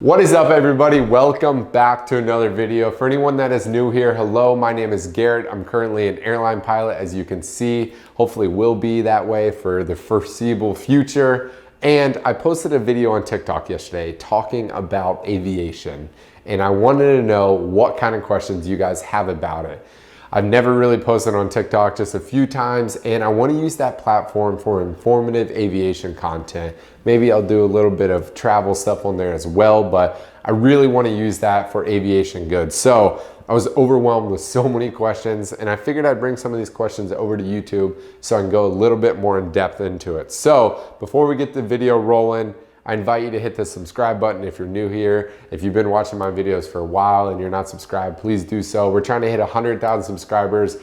What is up, everybody? Welcome back to another video. For anyone that is new here, hello, my name is Garrett. I'm currently an airline pilot, as you can see. Hopefully will be that way for the foreseeable future. And I posted a video on TikTok yesterday talking about aviation. And I wanted to know what kind of questions you guys have about it. I've never really posted on TikTok, just a few times, and I want to use that platform for informative aviation content. Maybe I'll do a little bit of travel stuff on there as well, but I really want to use that for aviation goods. So I was overwhelmed with so many questions, and I figured I'd bring some of these questions over to YouTube so I can go a little bit more in depth into it. So before we get the video rolling, I invite you to hit the subscribe button if you're new here. If you've been watching my videos for a while and you're not subscribed, please do so. We're trying to hit 100,000 subscribers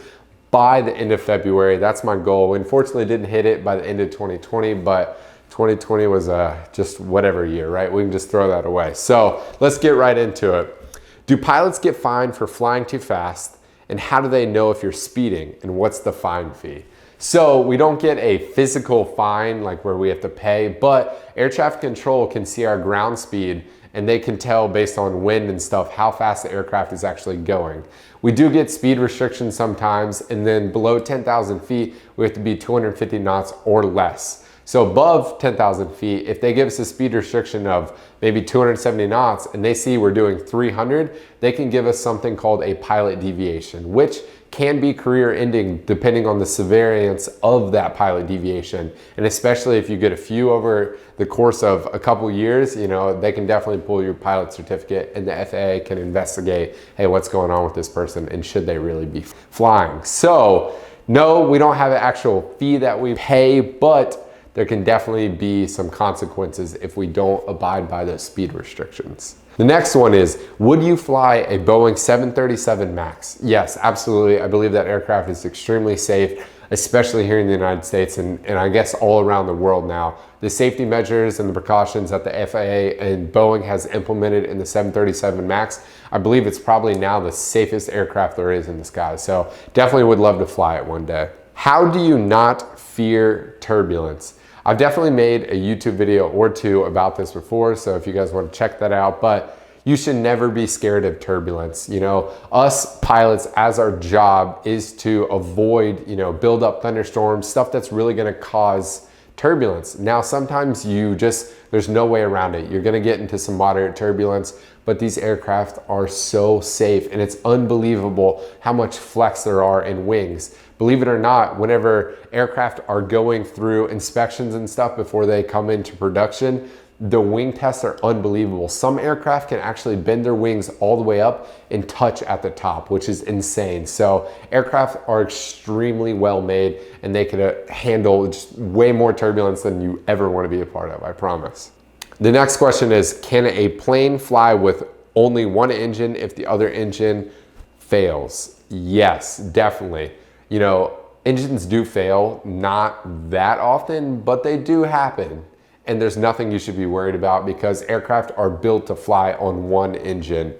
by the end of February. That's my goal. Unfortunately, didn't hit it by the end of 2020, but 2020 was just whatever year, right? We can just throw that away. So let's get right into it. Do pilots get fined for flying too fast? And how do they know if you're speeding? And what's the fine fee? So we don't get a physical fine like where we have to pay, but air traffic control can see our ground speed and they can tell based on wind and stuff how fast the aircraft is actually going. We do get speed restrictions sometimes, and then below 10,000 feet, we have to be 250 knots or less. So above 10,000 feet, if they give us a speed restriction of maybe 270 knots and they see we're doing 300, they can give us something called a pilot deviation, which can be career ending depending on the severity of that pilot deviation. And especially if you get a few over the course of a couple years, you know, they can definitely pull your pilot certificate and the FAA can investigate, hey, what's going on with this person and should they really be flying? So no, we don't have an actual fee that we pay, but there can definitely be some consequences if we don't abide by those speed restrictions. The next one is, would you fly a Boeing 737 MAX? Yes, absolutely. I believe that aircraft is extremely safe, especially here in the United States and I guess all around the world now. The safety measures and the precautions that the FAA and Boeing has implemented in the 737 MAX, I believe it's probably now the safest aircraft there is in the sky. So definitely would love to fly it one day. How do you not fear turbulence? I've definitely made a YouTube video or two about this before, so if you guys want to check that out, but you should never be scared of turbulence. You know, us pilots, as our job is to avoid, you know, build up thunderstorms, stuff that's really gonna cause turbulence. Now, sometimes there's no way around it. You're gonna get into some moderate turbulence, but these aircraft are so safe and it's unbelievable how much flex there are in wings. Believe it or not, whenever aircraft are going through inspections and stuff before they come into production, the wing tests are unbelievable. Some aircraft can actually bend their wings all the way up and touch at the top, which is insane. So aircraft are extremely well made and they can handle just way more turbulence than you ever want to be a part of, I promise. The next question is, can a plane fly with only one engine if the other engine fails? Yes, definitely. You know, engines do fail, not that often, but they do happen. And there's nothing you should be worried about because aircraft are built to fly on one engine.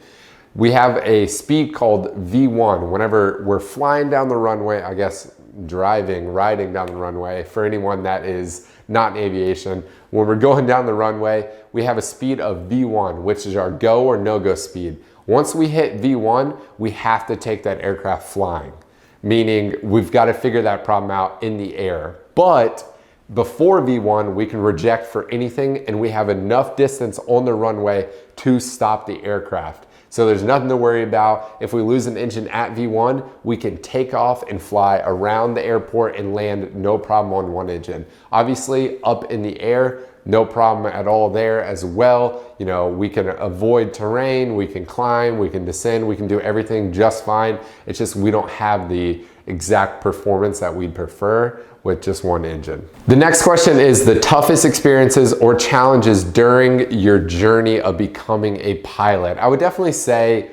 We have a speed called V1. Whenever we're flying down the runway, I guess riding down the runway, for anyone that is not in aviation, when we're going down the runway, we have a speed of V1, which is our go or no-go speed. Once we hit V1, we have to take that aircraft flying, meaning we've got to figure that problem out in the air. But before V1, we can reject for anything and we have enough distance on the runway to stop the aircraft. So there's nothing to worry about. If we lose an engine at V1, we can take off and fly around the airport and land no problem on one engine. Obviously, up in the air, no problem at all there as well. You know, we can avoid terrain, we can climb, we can descend, we can do everything just fine. It's just we don't have the exact performance that we'd prefer with just one engine. The next question is the toughest experiences or challenges during your journey of becoming a pilot. I would definitely say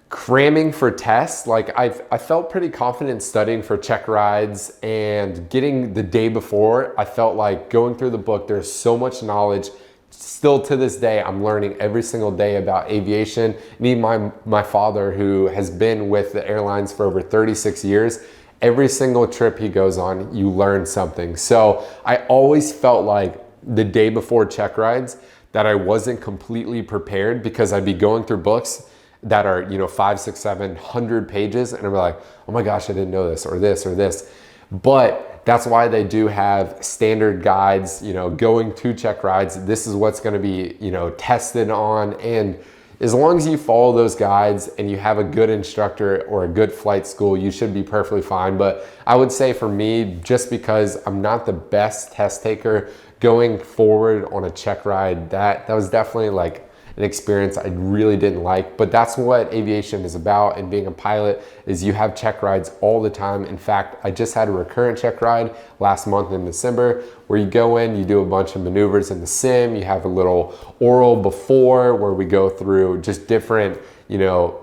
cramming for tests. Like I felt pretty confident studying for check rides and getting the day before. I felt like going through the book, there's so much knowledge. Still to this day, I'm learning every single day about aviation. And even my father, who has been with the airlines for over 36 years, every single trip he goes on, you learn something. So I always felt like the day before check rides, that I wasn't completely prepared, because I'd be going through books that are, 5, 6, 700 pages, and I'm like, oh my gosh, I didn't know this or this or this. But that's why they do have standard guides, going to check rides. This is what's going to be, tested on. And as long as you follow those guides and you have a good instructor or a good flight school, you should be perfectly fine. But I would say for me, just because I'm not the best test taker, going forward on a check ride, that was definitely like an experience I really didn't like. But that's what aviation is about, and being a pilot is you have check rides all the time. In fact, I just had a recurrent check ride last month in December, where you go in, you do a bunch of maneuvers in the sim, you have a little oral before where we go through just different,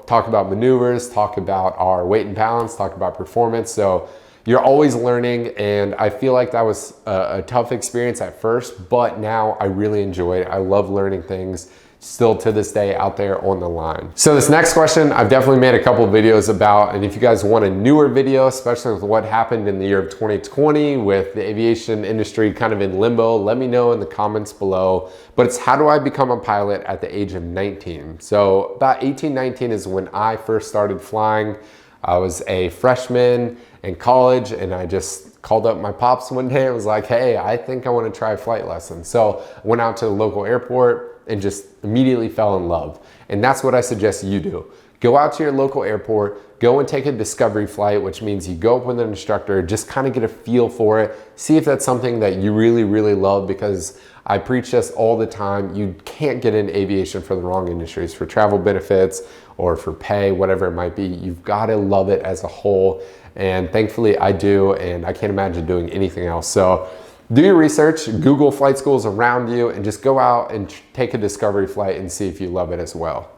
talk about maneuvers, talk about our weight and balance, talk about performance. So you're always learning, and I feel like that was a tough experience at first, but now I really enjoy it. I love learning things still to this day out there on the line. So this next question, I've definitely made a couple of videos about, and if you guys want a newer video, especially with what happened in the year of 2020 with the aviation industry kind of in limbo, let me know in the comments below. But it's how do I become a pilot at the age of 19? So about 18, 19 is when I first started flying. I was a freshman in college, and I just called up my pops one day and was like, hey, I think I want to try flight lessons. So I went out to the local airport and just immediately fell in love. And that's what I suggest you do. Go out to your local airport, go and take a discovery flight, which means you go up with an instructor, just kind of get a feel for it, see if that's something that you really, really love, because I preach this all the time. You can't get into aviation for the wrong industries, for travel benefits or for pay, whatever it might be. You've got to love it as a whole. And thankfully I do, and I can't imagine doing anything else. So do your research, Google flight schools around you, and just go out and take a discovery flight and see if you love it as well.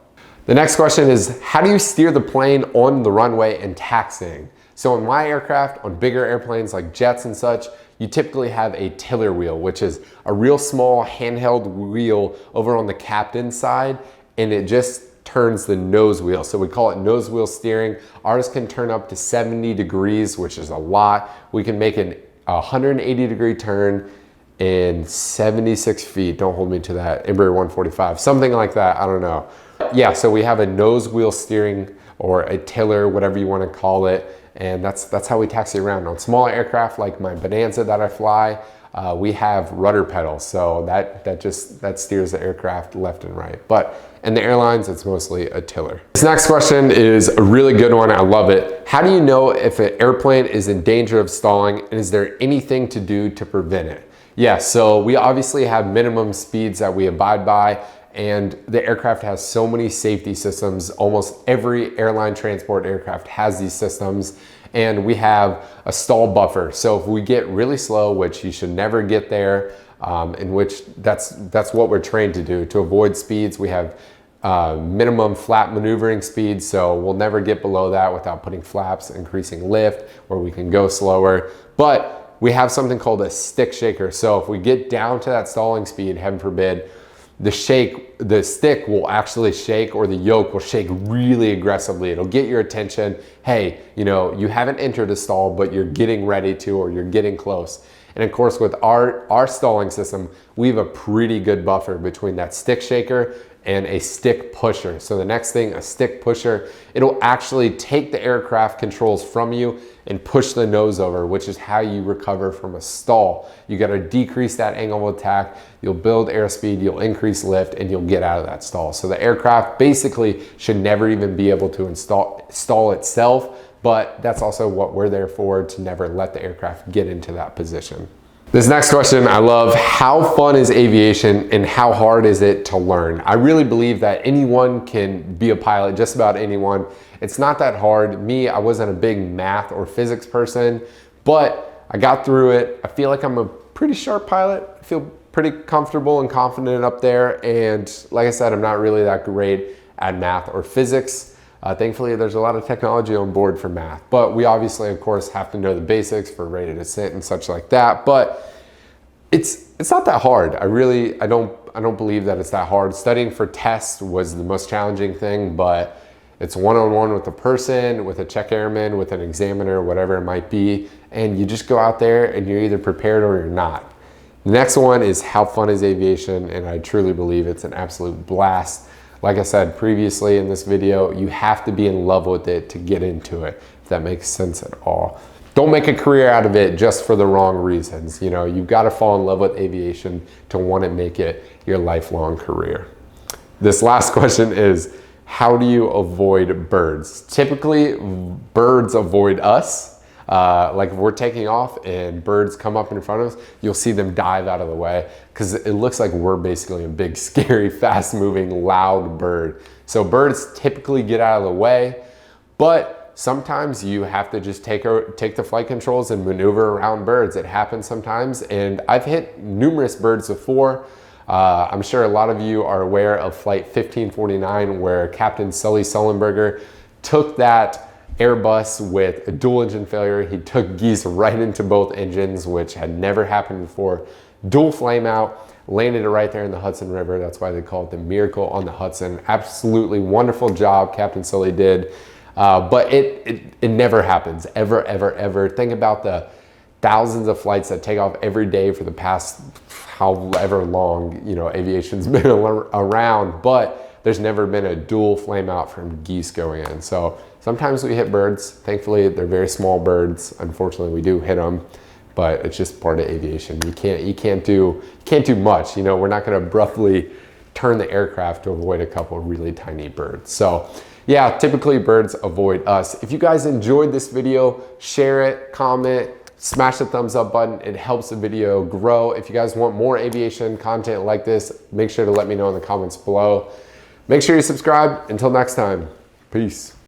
The next question is, how do you steer the plane on the runway and taxiing? So in my aircraft, on bigger airplanes like jets and such, you typically have a tiller wheel, which is a real small handheld wheel over on the captain's side, and it just turns the nose wheel. So we call it nose wheel steering. Ours can turn up to 70 degrees, which is a lot. We can make an 180 degree turn in 76 feet. Don't hold me to that. Embraer 145, something like that. I don't know. Yeah, so we have a nose wheel steering, or a tiller, whatever you want to call it. And that's how we taxi around. On smaller aircraft like my Bonanza that I fly, we have rudder pedals. So that steers the aircraft left and right. But in the airlines, it's mostly a tiller. This next question is a really good one. I love it. How do you know if an airplane is in danger of stalling, and is there anything to do to prevent it? Yeah, so we obviously have minimum speeds that we abide by, and the aircraft has so many safety systems. Almost every airline transport aircraft has these systems, and we have a stall buffer. So if we get really slow, which you should never get there, in which that's what we're trained to do, to avoid speeds. We have minimum flap maneuvering speed, so we'll never get below that without putting flaps, increasing lift, where we can go slower. But we have something called a stick shaker. So if we get down to that stalling speed, heaven forbid, the stick will actually shake, or the yoke will shake really aggressively. It'll get your attention. Hey, you haven't entered a stall, but you're getting ready to, or you're getting close. And of course, with our stalling system, we have a pretty good buffer between that stick shaker and a stick pusher. So the next thing, a stick pusher, it'll actually take the aircraft controls from you and push the nose over, which is how you recover from a stall. You gotta decrease that angle of attack, you'll build airspeed, you'll increase lift, and you'll get out of that stall. So the aircraft basically should never even be able to stall itself, but that's also what we're there for, to never let the aircraft get into that position. This next question I love: how fun is aviation and how hard is it to learn? I really believe that anyone can be a pilot, just about anyone. It's not that hard. Me, I wasn't a big math or physics person, but I got through it. I feel like I'm a pretty sharp pilot. I feel pretty comfortable and confident up there. And like I said, I'm not really that great at math or physics. Thankfully, there's a lot of technology on board for math, but we obviously, of course, have to know the basics for rated ascent and such like that. But it's not that hard. I don't believe that it's that hard. Studying for tests was the most challenging thing, but it's one-on-one with a person, with a check airman, with an examiner, whatever it might be, and you just go out there and you're either prepared or you're not. The next one is how fun is aviation? And I truly believe it's an absolute blast. Like I said previously in this video, you have to be in love with it to get into it, if that makes sense at all. Don't make a career out of it just for the wrong reasons. You know, you've got to fall in love with aviation to want to make it your lifelong career. This last question is, how do you avoid birds? Typically, birds avoid us. Like if we're taking off and birds come up in front of us, you'll see them dive out of the way because it looks like we're basically a big, scary, fast-moving, loud bird. So birds typically get out of the way, but sometimes you have to just take the flight controls and maneuver around birds. It happens sometimes, and I've hit numerous birds before. I'm sure a lot of you are aware of Flight 1549, where Captain Sully Sullenberger took that Airbus with a dual engine failure. He took geese right into both engines, which had never happened before. Dual flame out, landed it right there in the Hudson River. That's why they call it the Miracle on the Hudson. Absolutely wonderful job Captain Sully did. But it never happens, ever, ever, ever. Think about the thousands of flights that take off every day for the past however long, you know, aviation's been around, but there's never been a dual flame out from geese going in. So sometimes we hit birds. Thankfully, they're very small birds. Unfortunately, we do hit them, but it's just part of aviation. You can't do much. You know, we're not going to abruptly turn the aircraft to avoid a couple of really tiny birds. So yeah, typically birds avoid us. If you guys enjoyed this video, share it, comment, smash the thumbs up button. It helps the video grow. If you guys want more aviation content like this, make sure to let me know in the comments below. Make sure you subscribe. Until next time, peace.